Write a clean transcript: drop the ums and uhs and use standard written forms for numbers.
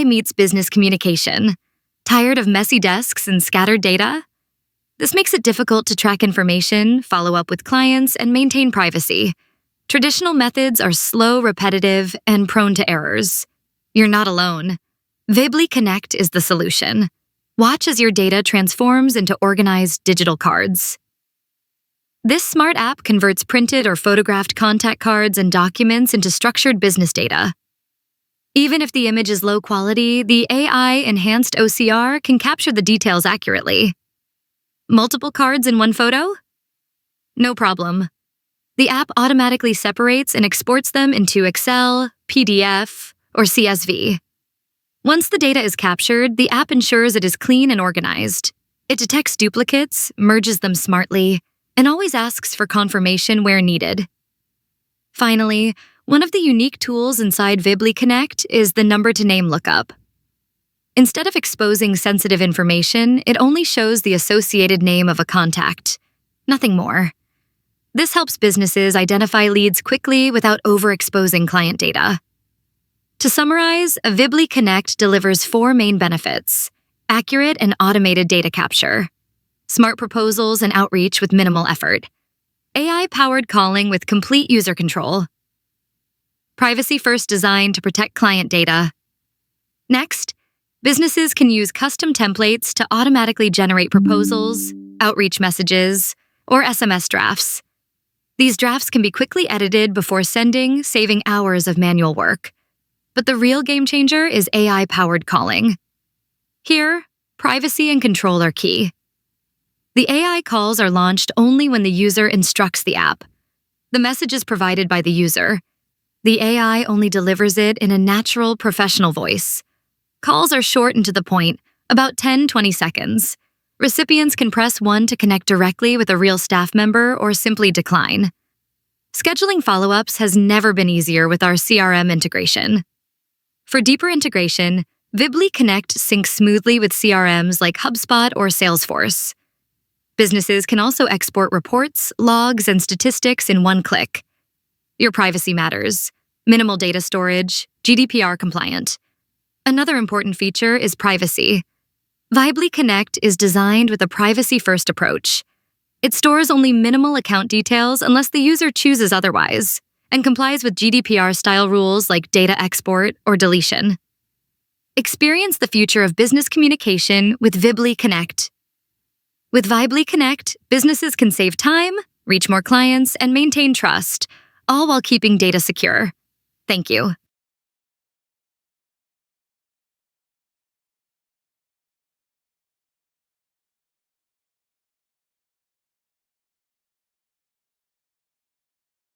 AI meets business communication. Tired of messy desks and scattered data? This makes it difficult to track information, follow up with clients, and maintain privacy. Traditional methods are slow, repetitive, and prone to errors. You're not alone. Vibly Connect is the solution. Watch as your data transforms into organized digital cards. This smart app converts printed or photographed contact cards and documents into structured business data. Even if the image is low quality, the AI-enhanced OCR can capture the details accurately. Multiple cards in one photo? No problem. The app automatically separates and exports them into Excel, PDF, or CSV. Once the data is captured, the app ensures it is clean and organized. It detects duplicates, merges them smartly, and always asks for confirmation where needed. Finally, one of the unique tools inside Vibly Connect is the number-to-name lookup. Instead of exposing sensitive information, it only shows the associated name of a contact, nothing more. This helps businesses identify leads quickly without overexposing client data. To summarize, Vibly Connect delivers 4 main benefits: accurate and automated data capture, smart proposals and outreach with minimal effort, AI-powered calling with complete user control, privacy-first design to protect client data. Next, businesses can use custom templates to automatically generate proposals, outreach messages, or SMS drafts. These drafts can be quickly edited before sending, saving hours of manual work. But the real game changer is AI-powered calling. Here, privacy and control are key. The AI calls are launched only when the user instructs the app. The message is provided by the user. The AI only delivers it in a natural, professional voice. Calls are short and to the point, about 10-20 seconds. Recipients can press 1 to connect directly with a real staff member or simply decline. Scheduling follow-ups has never been easier with our CRM integration. For deeper integration, Vibly Connect syncs smoothly with CRMs like HubSpot or Salesforce. Businesses can also export reports, logs, and statistics in one click. Your privacy matters. Minimal data storage, GDPR compliant. Another important feature is privacy. Vibly Connect is designed with a privacy-first approach. It stores only minimal account details unless the user chooses otherwise, and complies with GDPR-style rules like data export or deletion. Experience the future of business communication with Vibly Connect. With Vibly Connect, businesses can save time, reach more clients, and maintain trust, all while keeping data secure. Thank you.